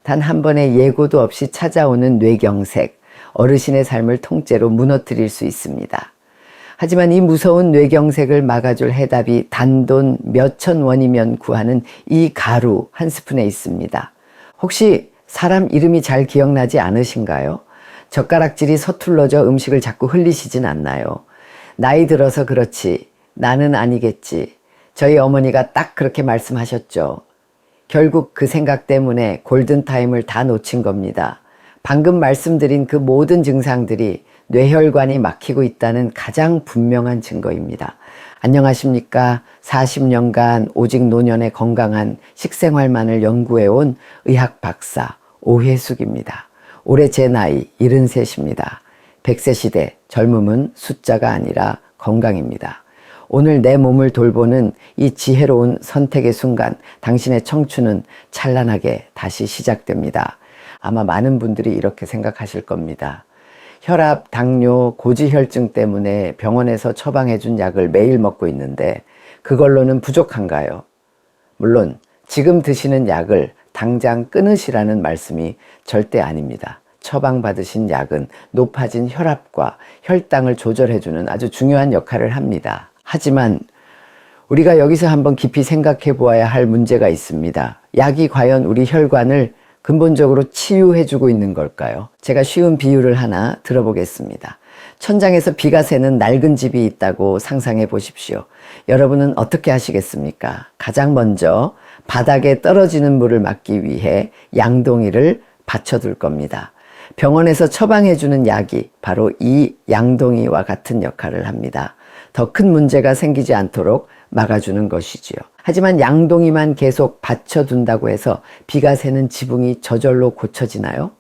단 한 번의 예고도 없이 찾아오는 뇌경색, 어르신의 삶을 통째로 무너뜨릴 수 있습니다. 하지만 이 무서운 뇌경색을 막아줄 해답이 단돈 몇천 원이면 구하는 이 가루 한 스푼에 있습니다. 혹시 사람 이름이 잘 기억나지 않으신가요? 젓가락질이 서툴러져 음식을 자꾸 흘리시진 않나요? 나이 들어서 그렇지 나는 아니겠지. 저희 어머니가 딱 그렇게 말씀하셨죠. 결국 그 생각 때문에 골든타임을 다 놓친 겁니다. 방금 말씀드린 그 모든 증상들이 뇌혈관이 막히고 있다는 가장 분명한 증거입니다. 안녕하십니까. 40년간 오직 노년의 건강한 식생활만을 연구해온 의학 박사 오혜숙입니다. 올해 제 나이 73입니다. 100세 시대 젊음은 숫자가 아니라 건강입니다. 오늘 내 몸을 돌보는 이 지혜로운 선택의 순간 당신의 청춘은 찬란하게 다시 시작됩니다. 아마 많은 분들이 이렇게 생각하실 겁니다. 혈압, 당뇨, 고지혈증 때문에 병원에서 처방해준 약을 매일 먹고 있는데 그걸로는 부족한가요? 물론 지금 드시는 약을 당장 끊으시라는 말씀이 절대 아닙니다. 처방받으신 약은 높아진 혈압과 혈당을 조절해주는 아주 중요한 역할을 합니다. 하지만 우리가 여기서 한번 깊이 생각해 보아야 할 문제가 있습니다. 약이 과연 우리 혈관을 근본적으로 치유해주고 있는 걸까요? 제가 쉬운 비유를 하나 들어보겠습니다. 천장에서 비가 새는 낡은 집이 있다고 상상해 보십시오. 여러분은 어떻게 하시겠습니까? 가장 먼저 바닥에 떨어지는 물을 막기 위해 양동이를 받쳐둘 겁니다. 병원에서 처방해주는 약이 바로 이 양동이와 같은 역할을 합니다. 더 큰 문제가 생기지 않도록 막아주는 것이지요. 하지만 양동이만 계속 받쳐둔다고 해서 비가 새는 지붕이 저절로 고쳐지나요?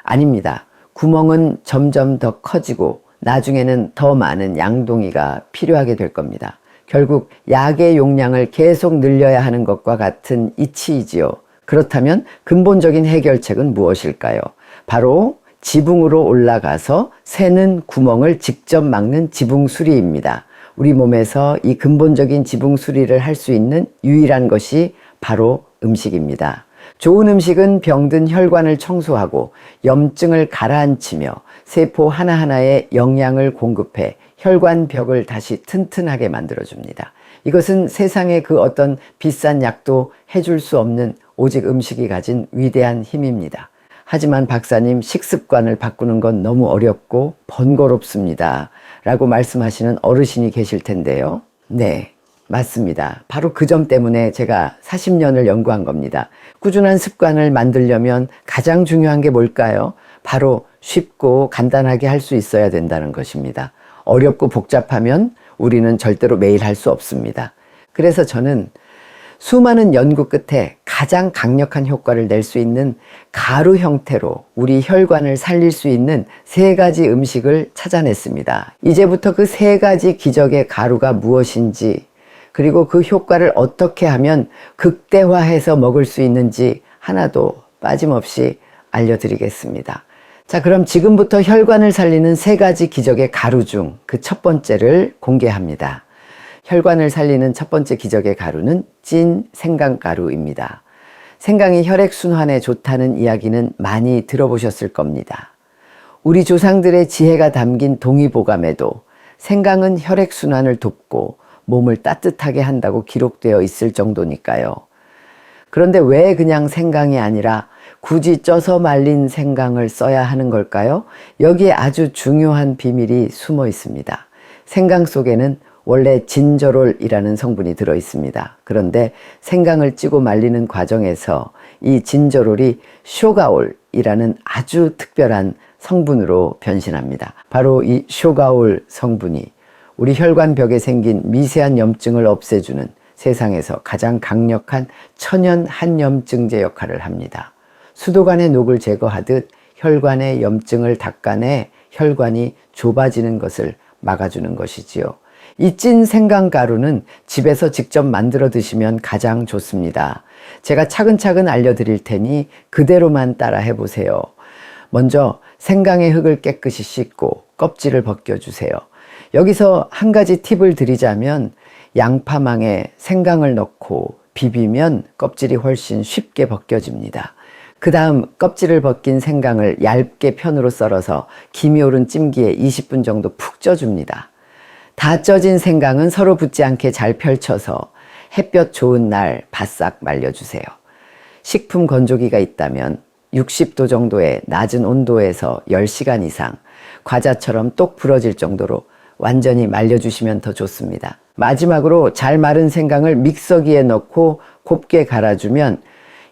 아닙니다. 구멍은 점점 더 커지고 나중에는 더 많은 양동이가 필요하게 될 겁니다. 결국 약의 용량을 계속 늘려야 하는 것과 같은 이치이지요. 그렇다면 근본적인 해결책은 무엇일까요? 바로 지붕으로 올라가서 새는 구멍을 직접 막는 지붕 수리입니다. 우리 몸에서 이 근본적인 지붕 수리를 할 수 있는 유일한 것이 바로 음식입니다. 좋은 음식은 병든 혈관을 청소하고 염증을 가라앉히며 세포 하나하나에 영양을 공급해 혈관 벽을 다시 튼튼하게 만들어줍니다. 이것은 세상의 그 어떤 비싼 약도 해줄 수 없는 오직 음식이 가진 위대한 힘입니다. 하지만 박사님, 식습관을 바꾸는 건 너무 어렵고 번거롭습니다. 라고 말씀하시는 어르신이 계실 텐데요. 네, 맞습니다. 바로 그 점 때문에 제가 40년을 연구한 겁니다. 꾸준한 습관을 만들려면 가장 중요한 게 뭘까요? 바로 쉽고 간단하게 할 수 있어야 된다는 것입니다. 어렵고 복잡하면 우리는 절대로 매일 할 수 없습니다. 그래서 저는 수많은 연구 끝에 가장 강력한 효과를 낼 수 있는 가루 형태로 우리 혈관을 살릴 수 있는 3가지 음식을 찾아냈습니다. 이제부터 그 3가지 기적의 가루가 무엇인지, 그리고 그 효과를 어떻게 하면 극대화해서 먹을 수 있는지 하나도 빠짐없이 알려드리겠습니다. 자, 그럼 지금부터 혈관을 살리는 3가지 기적의 가루 중 그 첫 번째를 공개합니다. 혈관을 살리는 첫 번째 기적의 가루는 찐 생강가루입니다. 생강이 혈액순환에 좋다는 이야기는 많이 들어보셨을 겁니다. 우리 조상들의 지혜가 담긴 동의보감에도 생강은 혈액순환을 돕고 몸을 따뜻하게 한다고 기록되어 있을 정도니까요. 그런데 왜 그냥 생강이 아니라 굳이 쪄서 말린 생강을 써야 하는 걸까요? 여기에 아주 중요한 비밀이 숨어 있습니다. 생강 속에는 원래 진저롤이라는 성분이 들어 있습니다. 그런데 생강을 찌고 말리는 과정에서 이 진저롤이 쇼가올이라는 아주 특별한 성분으로 변신합니다. 바로 이 쇼가올 성분이 우리 혈관벽에 생긴 미세한 염증을 없애주는 세상에서 가장 강력한 천연 항염증제 역할을 합니다. 수도관의 녹을 제거하듯 혈관의 염증을 닦아내 혈관이 좁아지는 것을 막아주는 것이지요. 이 찐 생강가루는 집에서 직접 만들어 드시면 가장 좋습니다. 제가 차근차근 알려드릴 테니 그대로만 따라 해보세요. 먼저 생강의 흙을 깨끗이 씻고 껍질을 벗겨주세요. 여기서 한 가지 팁을 드리자면 양파망에 생강을 넣고 비비면 껍질이 훨씬 쉽게 벗겨집니다. 그 다음 껍질을 벗긴 생강을 얇게 편으로 썰어서 김이 오른 찜기에 20분 정도 푹 쪄줍니다. 다 쪄진 생강은 서로 붙지 않게 잘 펼쳐서 햇볕 좋은 날 바싹 말려주세요. 식품 건조기가 있다면 60도 정도의 낮은 온도에서 10시간 이상 과자처럼 똑 부러질 정도로 완전히 말려주시면 더 좋습니다. 마지막으로 잘 마른 생강을 믹서기에 넣고 곱게 갈아주면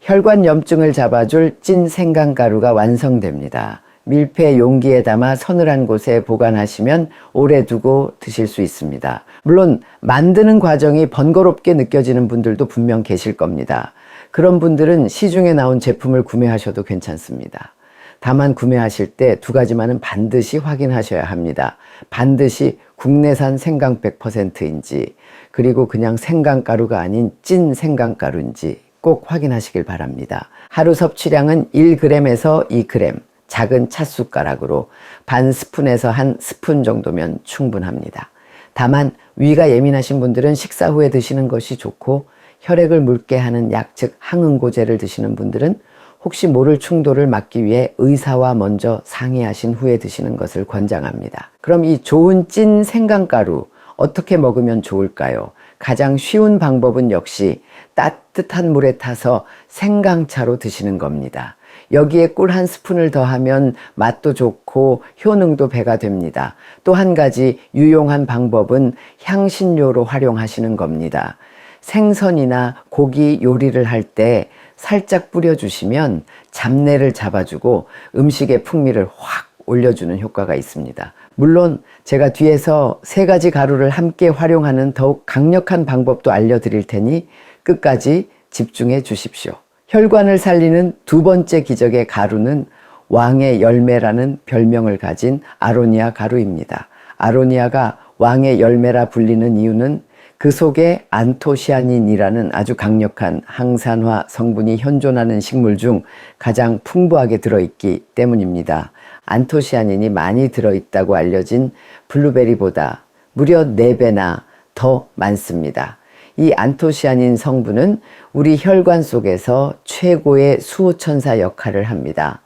혈관 염증을 잡아줄 찐 생강가루가 완성됩니다. 밀폐 용기에 담아 서늘한 곳에 보관하시면 오래 두고 드실 수 있습니다. 물론 만드는 과정이 번거롭게 느껴지는 분들도 분명 계실 겁니다. 그런 분들은 시중에 나온 제품을 구매하셔도 괜찮습니다. 다만 구매하실 때 두 가지만은 반드시 확인하셔야 합니다. 반드시 국내산 생강 100%인지 그리고 그냥 생강가루가 아닌 찐 생강가루인지 꼭 확인하시길 바랍니다. 하루 섭취량은 1g에서 2g, 작은 찻숟가락으로 반 스푼에서 한 스푼 정도면 충분합니다. 다만 위가 예민하신 분들은 식사 후에 드시는 것이 좋고 혈액을 묽게 하는 약, 즉 항응고제를 드시는 분들은 혹시 모를 충돌을 막기 위해 의사와 먼저 상의하신 후에 드시는 것을 권장합니다. 그럼 이 좋은 찐 생강가루 어떻게 먹으면 좋을까요? 가장 쉬운 방법은 역시 따뜻한 물에 타서 생강차로 드시는 겁니다. 여기에 꿀 한 스푼을 더하면 맛도 좋고 효능도 배가 됩니다. 또 한 가지 유용한 방법은 향신료로 활용하시는 겁니다. 생선이나 고기 요리를 할 때 살짝 뿌려주시면 잡내를 잡아주고 음식의 풍미를 확 올려주는 효과가 있습니다. 물론 제가 뒤에서 세 가지 가루를 함께 활용하는 더욱 강력한 방법도 알려드릴 테니 끝까지 집중해 주십시오. 혈관을 살리는 두 번째 기적의 가루는 왕의 열매라는 별명을 가진 아로니아 가루입니다. 아로니아가 왕의 열매라 불리는 이유는 그 속에 안토시아닌이라는 아주 강력한 항산화 성분이 현존하는 식물 중 가장 풍부하게 들어있기 때문입니다. 안토시아닌이 많이 들어있다고 알려진 블루베리보다 무려 4배나 더 많습니다. 이 안토시아닌 성분은 우리 혈관 속에서 최고의 수호천사 역할을 합니다.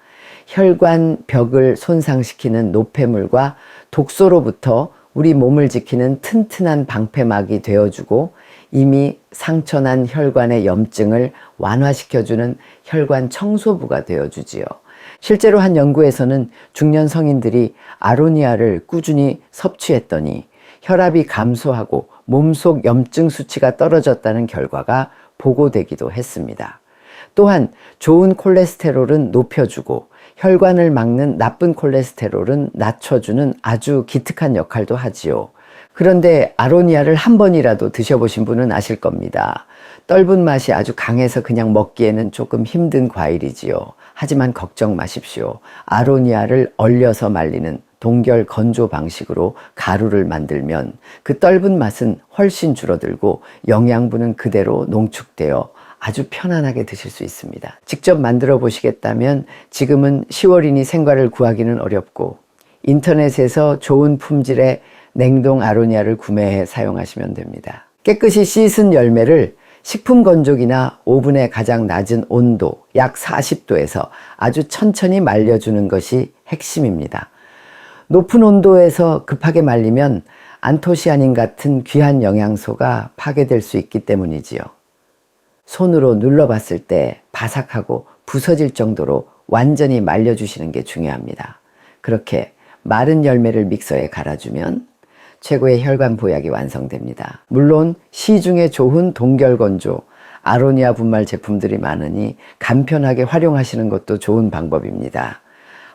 혈관 벽을 손상시키는 노폐물과 독소로부터 우리 몸을 지키는 튼튼한 방패막이 되어주고 이미 상처난 혈관의 염증을 완화시켜주는 혈관 청소부가 되어주지요. 실제로 한 연구에서는 중년 성인들이 아로니아를 꾸준히 섭취했더니 혈압이 감소하고 몸속 염증 수치가 떨어졌다는 결과가 보고되기도 했습니다. 또한 좋은 콜레스테롤은 높여주고 혈관을 막는 나쁜 콜레스테롤은 낮춰주는 아주 기특한 역할도 하지요. 그런데 아로니아를 한 번이라도 드셔보신 분은 아실 겁니다. 떫은 맛이 아주 강해서 그냥 먹기에는 조금 힘든 과일이지요. 하지만 걱정 마십시오. 아로니아를 얼려서 말리는 동결 건조 방식으로 가루를 만들면 그 떫은 맛은 훨씬 줄어들고 영양분은 그대로 농축되어 아주 편안하게 드실 수 있습니다. 직접 만들어 보시겠다면 지금은 10월이니 생과를 구하기는 어렵고 인터넷에서 좋은 품질의 냉동 아로니아를 구매해 사용하시면 됩니다. 깨끗이 씻은 열매를 식품 건조기나 오븐의 가장 낮은 온도 약 40도에서 아주 천천히 말려주는 것이 핵심입니다. 높은 온도에서 급하게 말리면 안토시아닌 같은 귀한 영양소가 파괴될 수 있기 때문이지요. 손으로 눌러봤을 때 바삭하고 부서질 정도로 완전히 말려주시는 게 중요합니다. 그렇게 마른 열매를 믹서에 갈아주면 최고의 혈관 보약이 완성됩니다. 물론 시중에 좋은 동결건조, 아로니아 분말 제품들이 많으니 간편하게 활용하시는 것도 좋은 방법입니다.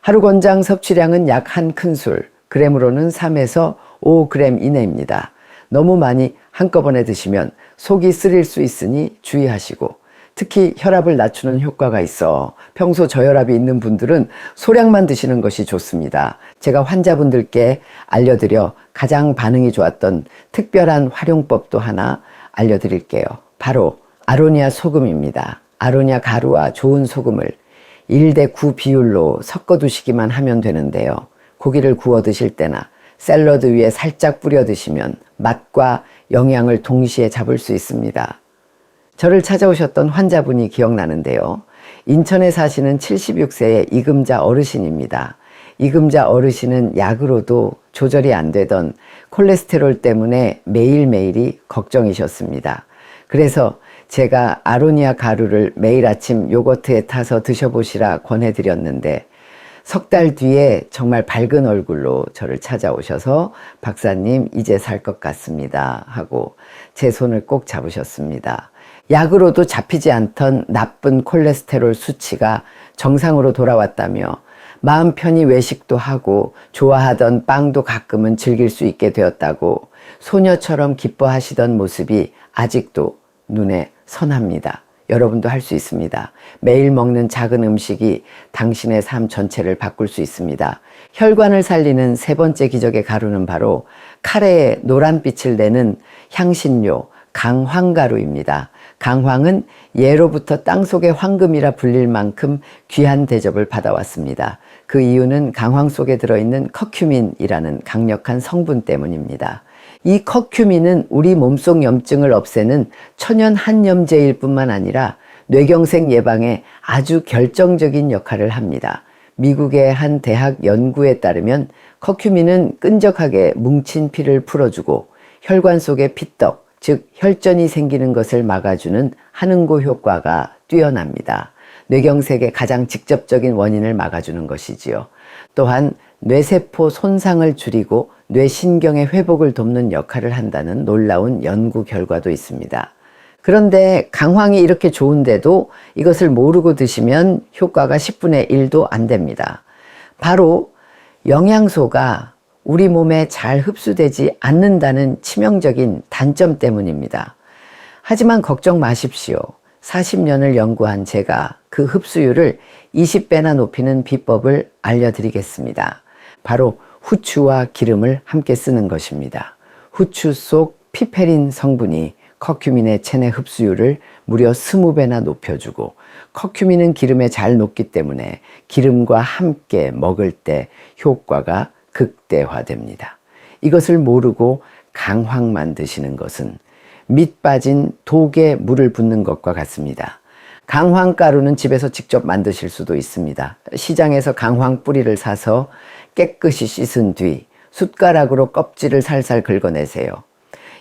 하루 권장 섭취량은 약 1큰술, 그램으로는 3에서 5g 이내입니다. 너무 많이 한꺼번에 드시면 속이 쓰릴 수 있으니 주의하시고 특히 혈압을 낮추는 효과가 있어 평소 저혈압이 있는 분들은 소량만 드시는 것이 좋습니다. 제가 환자분들께 알려드려 가장 반응이 좋았던 특별한 활용법도 하나 알려드릴게요. 바로 아로니아 소금입니다. 아로니아 가루와 좋은 소금을 1:9 비율로 섞어 두시기만 하면 되는데요. 고기를 구워 드실 때나 샐러드 위에 살짝 뿌려 드시면 맛과 영양을 동시에 잡을 수 있습니다. 저를 찾아오셨던 환자분이 기억나는데요. 인천에 사시는 76세의 이금자 어르신입니다. 이금자 어르신은 약으로도 조절이 안 되던 콜레스테롤 때문에 매일매일이 걱정이셨습니다. 그래서 제가 아로니아 가루를 매일 아침 요거트에 타서 드셔보시라 권해드렸는데 석 달 뒤에 정말 밝은 얼굴로 저를 찾아오셔서 박사님 이제 살 것 같습니다 하고 제 손을 꼭 잡으셨습니다. 약으로도 잡히지 않던 나쁜 콜레스테롤 수치가 정상으로 돌아왔다며 마음 편히 외식도 하고 좋아하던 빵도 가끔은 즐길 수 있게 되었다고 소녀처럼 기뻐하시던 모습이 아직도 눈에 선합니다. 여러분도 할 수 있습니다. 매일 먹는 작은 음식이 당신의 삶 전체를 바꿀 수 있습니다. 혈관을 살리는 세 번째 기적의 가루는 바로 카레에 노란빛을 내는 향신료 강황가루입니다. 강황은 예로부터 땅속의 황금이라 불릴 만큼 귀한 대접을 받아왔습니다. 그 이유는 강황 속에 들어있는 커큐민이라는 강력한 성분 때문입니다. 이 커큐민은 우리 몸속 염증을 없애는 천연 한염제일 뿐만 아니라 뇌경색 예방에 아주 결정적인 역할을 합니다. 미국의 한 대학 연구에 따르면 커큐민은 끈적하게 뭉친 피를 풀어주고 혈관 속의 피떡, 즉 혈전이 생기는 것을 막아주는 한응고 효과가 뛰어납니다. 뇌경색의 가장 직접적인 원인을 막아주는 것이지요. 또한 뇌세포 손상을 줄이고 뇌신경의 회복을 돕는 역할을 한다는 놀라운 연구 결과도 있습니다. 그런데 강황이 이렇게 좋은데도 이것을 모르고 드시면 효과가 10분의 1도 안 됩니다. 바로 영양소가 우리 몸에 잘 흡수되지 않는다는 치명적인 단점 때문입니다. 하지만 걱정 마십시오. 40년을 연구한 제가 그 흡수율을 20배나 높이는 비법을 알려드리겠습니다. 바로 후추와 기름을 함께 쓰는 것입니다. 후추 속 피페린 성분이 커큐민의 체내 흡수율을 무려 20배나 높여주고 커큐민은 기름에 잘 녹기 때문에 기름과 함께 먹을 때 효과가 극대화됩니다. 이것을 모르고 강황만 드시는 것은 밑 빠진 독에 물을 붓는 것과 같습니다. 강황가루는 집에서 직접 만드실 수도 있습니다. 시장에서 강황 뿌리를 사서 깨끗이 씻은 뒤 숟가락으로 껍질을 살살 긁어내세요.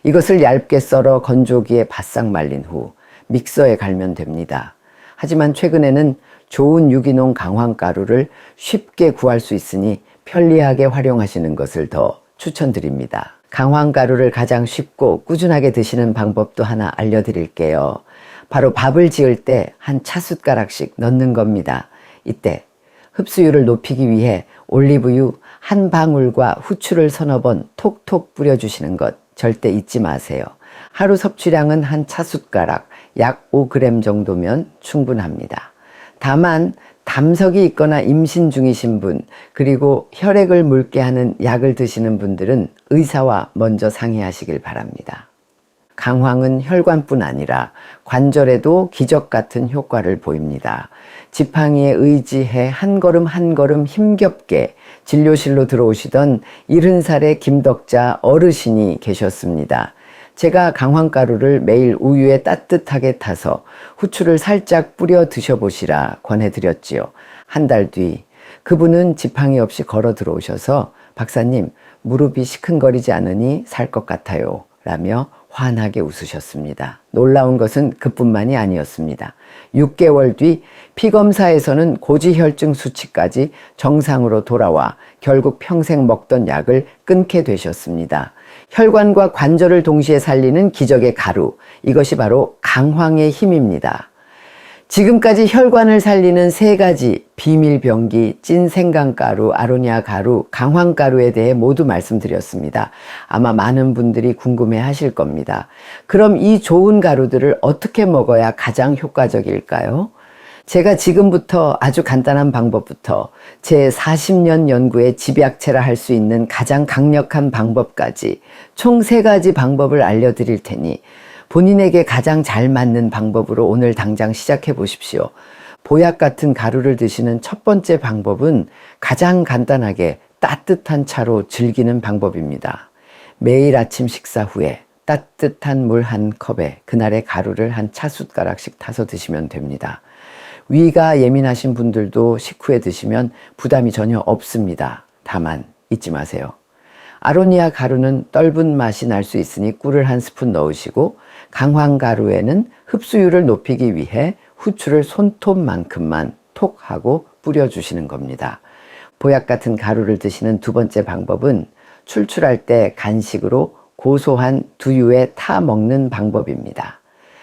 이것을 얇게 썰어 건조기에 바싹 말린 후 믹서에 갈면 됩니다. 하지만 최근에는 좋은 유기농 강황가루를 쉽게 구할 수 있으니 편리하게 활용하시는 것을 더 추천드립니다. 강황가루를 가장 쉽고 꾸준하게 드시는 방법도 하나 알려드릴게요. 바로 밥을 지을 때 한 차숟가락씩 넣는 겁니다. 이때 흡수율을 높이기 위해 올리브유 한 방울과 후추를 서너 번 톡톡 뿌려주시는 것 절대 잊지 마세요. 하루 섭취량은 한 차숟가락, 약 5g 정도면 충분합니다. 다만 담석이 있거나 임신 중이신 분, 그리고 혈액을 묽게 하는 약을 드시는 분들은 의사와 먼저 상의하시길 바랍니다. 강황은 혈관뿐 아니라 관절에도 기적 같은 효과를 보입니다. 지팡이에 의지해 한 걸음 한 걸음 힘겹게 진료실로 들어오시던 70살의 김덕자 어르신이 계셨습니다. 제가 강황가루를 매일 우유에 따뜻하게 타서 후추를 살짝 뿌려 드셔보시라 권해드렸지요. 한 달 뒤 그분은 지팡이 없이 걸어 들어오셔서 박사님, 무릎이 시큰거리지 않으니 살 것 같아요 라며 환하게 웃으셨습니다. 놀라운 것은 그뿐만이 아니었습니다. 6개월 뒤 피검사에서는 고지혈증 수치까지 정상으로 돌아와 결국 평생 먹던 약을 끊게 되셨습니다. 혈관과 관절을 동시에 살리는 기적의 가루, 이것이 바로 강황의 힘입니다. 지금까지 혈관을 살리는 3가지 비밀병기, 찐 생강가루, 아로니아 가루, 강황가루에 대해 모두 말씀드렸습니다. 아마 많은 분들이 궁금해 하실 겁니다. 그럼 이 좋은 가루들을 어떻게 먹어야 가장 효과적일까요? 제가 지금부터 아주 간단한 방법부터 제 40년 연구의 집약체라 할 수 있는 가장 강력한 방법까지 총 3가지 방법을 알려드릴 테니 본인에게 가장 잘 맞는 방법으로 오늘 당장 시작해 보십시오. 보약 같은 가루를 드시는 첫 번째 방법은 가장 간단하게 따뜻한 차로 즐기는 방법입니다. 매일 아침 식사 후에 따뜻한 물 한 컵에 그날의 가루를 한 차숟가락씩 타서 드시면 됩니다. 위가 예민하신 분들도 식후에 드시면 부담이 전혀 없습니다. 다만 잊지 마세요. 아로니아 가루는 떫은 맛이 날 수 있으니 꿀을 한 스푼 넣으시고, 강황가루에는 흡수율을 높이기 위해 후추를 손톱만큼만 톡 하고 뿌려주시는 겁니다. 보약 같은 가루를 드시는 두 번째 방법은 출출할 때 간식으로 고소한 두유에 타 먹는 방법입니다.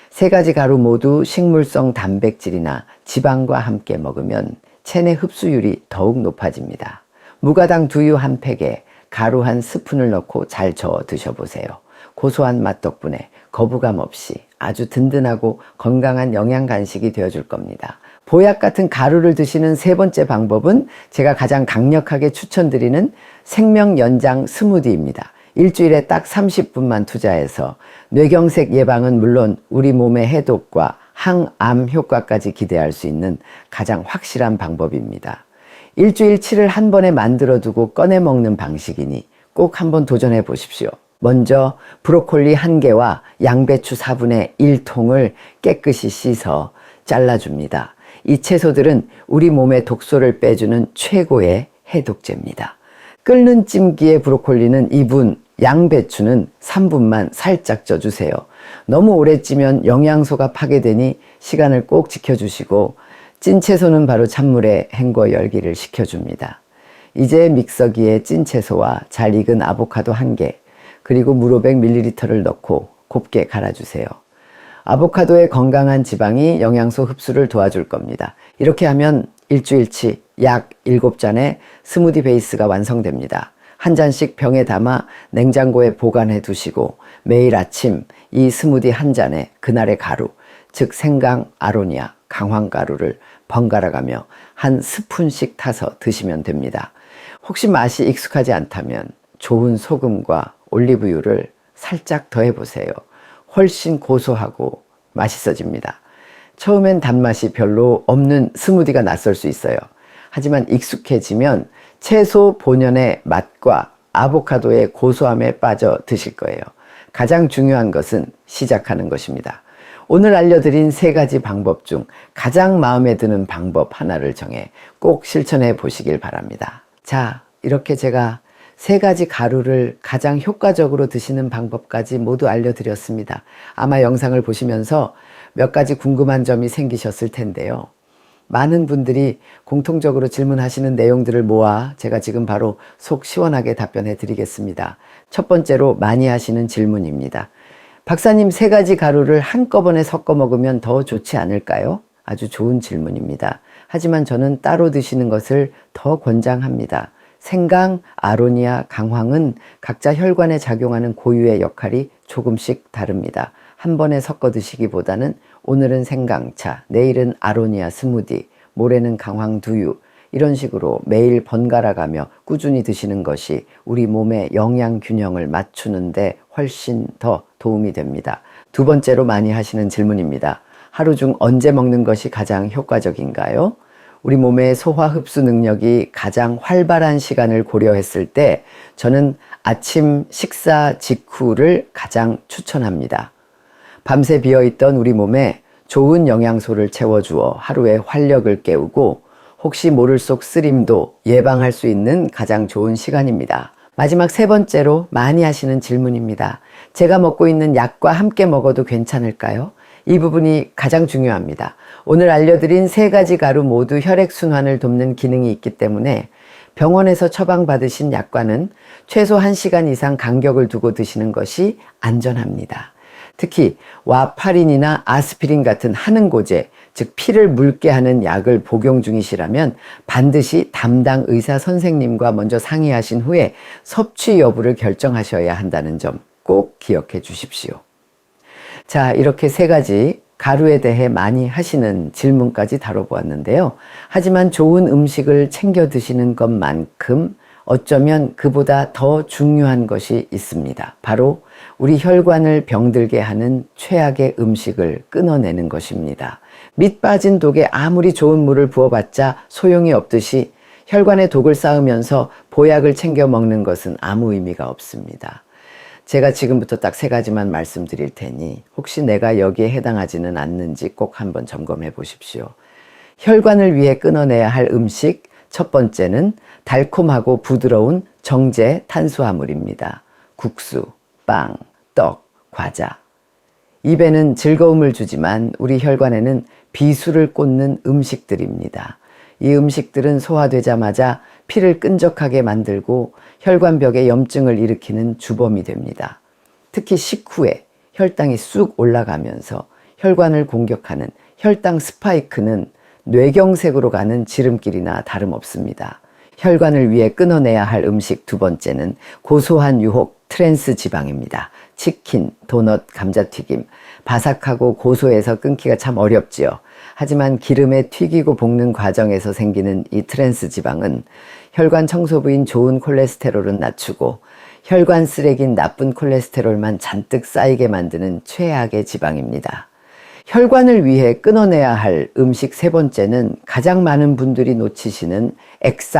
세 가지 가루 모두 식물성 단백질이나 지방과 함께 먹으면 체내 흡수율이 더욱 높아집니다. 무가당 두유 한 팩에 가루 한 스푼을 넣고 잘 저어 드셔보세요. 고소한 맛 덕분에 거부감 없이 아주 든든하고 건강한 영양 간식이 되어줄 겁니다. 보약 같은 가루를 드시는 세 번째 방법은 제가 가장 강력하게 추천드리는 생명 연장 스무디입니다. 일주일에 딱 30분만 투자해서 뇌경색 예방은 물론 우리 몸의 해독과 항암 효과까지 기대할 수 있는 가장 확실한 방법입니다. 일주일치를 한 번에 만들어 두고 꺼내 먹는 방식이니 꼭 한번 도전해 보십시오. 먼저 브로콜리 1개와 양배추 4분의 1통을 깨끗이 씻어 잘라줍니다. 이 채소들은 우리 몸의 독소를 빼주는 최고의 해독제입니다. 끓는 찜기에 브로콜리는 2분, 양배추는 3분만 살짝 쪄주세요. 너무 오래 찌면 영양소가 파괴되니 시간을 꼭 지켜주시고, 찐 채소는 바로 찬물에 헹궈 열기를 식혀줍니다. 이제 믹서기에 찐 채소와 잘 익은 아보카도 1개, 그리고 물 500ml를 넣고 곱게 갈아주세요. 아보카도의 건강한 지방이 영양소 흡수를 도와줄 겁니다. 이렇게 하면 일주일치 약 7잔의 스무디 베이스가 완성됩니다. 한 잔씩 병에 담아 냉장고에 보관해 두시고 매일 아침 이 스무디 한 잔에 그날의 가루, 즉 생강, 아로니아, 강황가루를 번갈아 가며 한 스푼씩 타서 드시면 됩니다. 혹시 맛이 익숙하지 않다면 좋은 소금과 올리브유를 살짝 더해보세요. 훨씬 고소하고 맛있어집니다. 처음엔 단맛이 별로 없는 스무디가 낯설 수 있어요. 하지만 익숙해지면 채소 본연의 맛과 아보카도의 고소함에 빠져 드실 거예요. 가장 중요한 것은 시작하는 것입니다. 오늘 알려드린 3가지 방법 중 가장 마음에 드는 방법 하나를 정해 꼭 실천해 보시길 바랍니다. 자, 이렇게 제가 3가지 가루를 가장 효과적으로 드시는 방법까지 모두 알려드렸습니다. 아마 영상을 보시면서 몇 가지 궁금한 점이 생기셨을 텐데요. 많은 분들이 공통적으로 질문하시는 내용들을 모아 제가 지금 바로 속 시원하게 답변해 드리겠습니다. 첫 번째로 많이 하시는 질문입니다. 박사님, 3가지 가루를 한꺼번에 섞어 먹으면 더 좋지 않을까요? 아주 좋은 질문입니다. 하지만 저는 따로 드시는 것을 더 권장합니다. 생강, 아로니아, 강황은 각자 혈관에 작용하는 고유의 역할이 조금씩 다릅니다. 한 번에 섞어 드시기보다는 오늘은 생강차, 내일은 아로니아 스무디, 모레는 강황 두유, 이런 식으로 매일 번갈아 가며 꾸준히 드시는 것이 우리 몸의 영양 균형을 맞추는데 훨씬 더 도움이 됩니다. 두 번째로 많이 하시는 질문입니다. 하루 중 언제 먹는 것이 가장 효과적인가요? 우리 몸의 소화 흡수 능력이 가장 활발한 시간을 고려했을 때 저는 아침 식사 직후를 가장 추천합니다. 밤새 비어있던 우리 몸에 좋은 영양소를 채워주어 하루의 활력을 깨우고 혹시 모를 속 쓰림도 예방할 수 있는 가장 좋은 시간입니다. 마지막 3번째로 많이 하시는 질문입니다. 제가 먹고 있는 약과 함께 먹어도 괜찮을까요? 이 부분이 가장 중요합니다. 오늘 알려드린 3가지 가루 모두 혈액순환을 돕는 기능이 있기 때문에 병원에서 처방받으신 약과는 최소 1시간 이상 간격을 두고 드시는 것이 안전합니다. 특히 와파린이나 아스피린 같은 한응고제, 즉 피를 묽게 하는 약을 복용 중이시라면 반드시 담당 의사 선생님과 먼저 상의하신 후에 섭취 여부를 결정하셔야 한다는 점 꼭 기억해 주십시오. 자, 이렇게 3가지 가루에 대해 많이 하시는 질문까지 다뤄보았는데요. 하지만 좋은 음식을 챙겨 드시는 것만큼 어쩌면 그보다 더 중요한 것이 있습니다. 바로 우리 혈관을 병들게 하는 최악의 음식을 끊어내는 것입니다. 밑 빠진 독에 아무리 좋은 물을 부어봤자 소용이 없듯이 혈관에 독을 쌓으면서 보약을 챙겨 먹는 것은 아무 의미가 없습니다. 제가 지금부터 딱 3가지만 말씀드릴 테니 혹시 내가 여기에 해당하지는 않는지 꼭 한번 점검해 보십시오. 혈관을 위해 끊어내야 할 음식 첫 번째는 달콤하고 부드러운 정제 탄수화물입니다. 국수, 빵, 떡, 과자. 입에는 즐거움을 주지만 우리 혈관에는 비수를 꽂는 음식들입니다. 이 음식들은 소화되자마자 피를 끈적하게 만들고 혈관벽에 염증을 일으키는 주범이 됩니다. 특히 식후에 혈당이 쑥 올라가면서 혈관을 공격하는 혈당 스파이크는 뇌경색으로 가는 지름길이나 다름없습니다. 혈관을 위해 끊어내야 할 음식 두 번째는 고소한 유혹 트랜스 지방입니다. 치킨, 도넛, 감자튀김. 바삭하고 고소해서 끊기가 참 어렵지요. 하지만 기름에 튀기고 볶는 과정에서 생기는 이 트랜스 지방은 혈관 청소부인 좋은 콜레스테롤은 낮추고 혈관 쓰레기인 나쁜 콜레스테롤만 잔뜩 쌓이게 만드는 최악의 지방입니다. 혈관을 위해 끊어내야 할 음식 세 번째는 가장 많은 분들이 놓치시는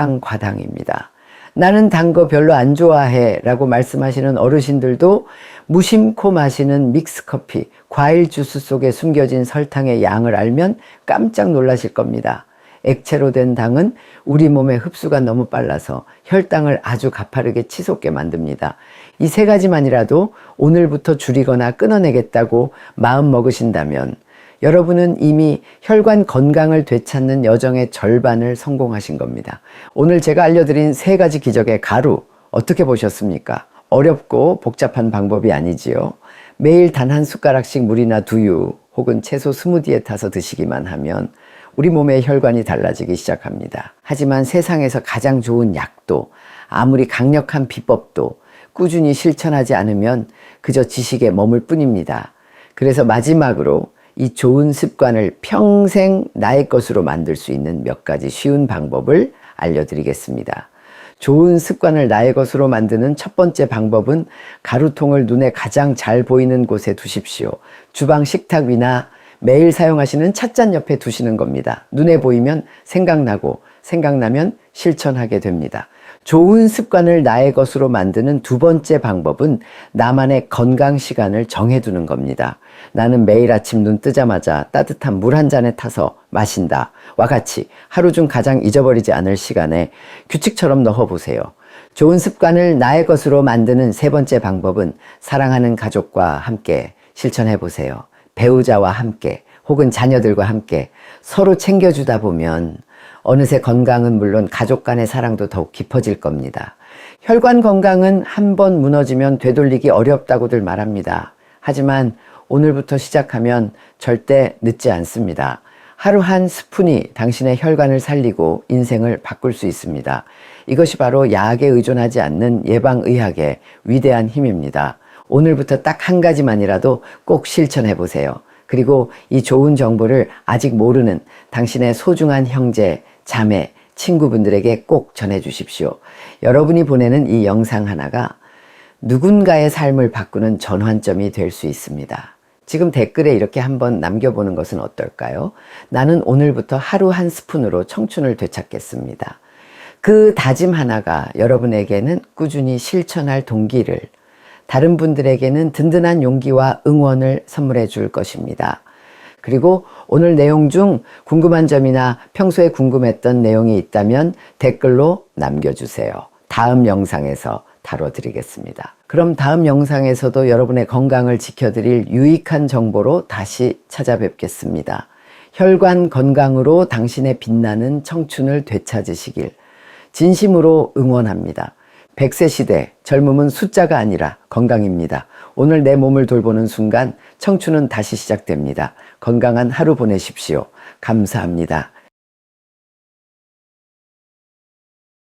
액상과당입니다. 나는 단 거 별로 안 좋아해 라고 말씀하시는 어르신들도 무심코 마시는 믹스커피, 과일 주스 속에 숨겨진 설탕의 양을 알면 깜짝 놀라실 겁니다. 액체로 된 당은 우리 몸의 흡수가 너무 빨라서 혈당을 아주 가파르게 치솟게 만듭니다. 이 세 가지만이라도 오늘부터 줄이거나 끊어내겠다고 마음 먹으신다면 여러분은 이미 혈관 건강을 되찾는 여정의 절반을 성공하신 겁니다. 오늘 제가 알려드린 세 가지 기적의 가루 어떻게 보셨습니까? 어렵고 복잡한 방법이 아니지요. 매일 단 한 숟가락씩 물이나 두유 혹은 채소 스무디에 타서 드시기만 하면 우리 몸의 혈관이 달라지기 시작합니다. 하지만 세상에서 가장 좋은 약도 아무리 강력한 비법도 꾸준히 실천하지 않으면 그저 지식에 머물 뿐입니다. 그래서 마지막으로 이 좋은 습관을 평생 나의 것으로 만들 수 있는 몇 가지 쉬운 방법을 알려드리겠습니다. 좋은 습관을 나의 것으로 만드는 첫 번째 방법은 가루통을 눈에 가장 잘 보이는 곳에 두십시오. 주방 식탁 위나 매일 사용하시는 찻잔 옆에 두시는 겁니다. 눈에 보이면 생각나고 생각나면 실천하게 됩니다. 좋은 습관을 나의 것으로 만드는 두 번째 방법은 나만의 건강 시간을 정해두는 겁니다. 나는 매일 아침 눈 뜨자마자 따뜻한 물 한 잔에 타서 마신다 와 같이 하루 중 가장 잊어버리지 않을 시간에 규칙처럼 넣어보세요. 좋은 습관을 나의 것으로 만드는 세 번째 방법은 사랑하는 가족과 함께 실천해보세요. 배우자와 함께 혹은 자녀들과 함께 서로 챙겨주다 보면 어느새 건강은 물론 가족 간의 사랑도 더욱 깊어질 겁니다. 혈관 건강은 한 번 무너지면 되돌리기 어렵다고들 말합니다. 하지만 오늘부터 시작하면 절대 늦지 않습니다. 하루 한 스푼이 당신의 혈관을 살리고 인생을 바꿀 수 있습니다. 이것이 바로 약에 의존하지 않는 예방의학의 위대한 힘입니다. 오늘부터 딱 한 가지만이라도 꼭 실천해 보세요. 그리고 이 좋은 정보를 아직 모르는 당신의 소중한 형제, 자매, 친구분들에게 꼭 전해 주십시오. 여러분이 보내는 이 영상 하나가 누군가의 삶을 바꾸는 전환점이 될 수 있습니다. 지금 댓글에 이렇게 한번 남겨보는 것은 어떨까요? 나는 오늘부터 하루 한 스푼으로 청춘을 되찾겠습니다. 그 다짐 하나가 여러분에게는 꾸준히 실천할 동기를, 다른 분들에게는 든든한 용기와 응원을 선물해 줄 것입니다. 그리고 오늘 내용 중 궁금한 점이나 평소에 궁금했던 내용이 있다면 댓글로 남겨주세요. 다음 영상에서 다뤄드리겠습니다. 그럼 다음 영상에서도 여러분의 건강을 지켜드릴 유익한 정보로 다시 찾아뵙겠습니다. 혈관 건강으로 당신의 빛나는 청춘을 되찾으시길 진심으로 응원합니다. 100세 시대, 젊음은 숫자가 아니라 건강입니다. 오늘 내 몸을 돌보는 순간 청춘은 다시 시작됩니다. 건강한 하루 보내십시오. 감사합니다.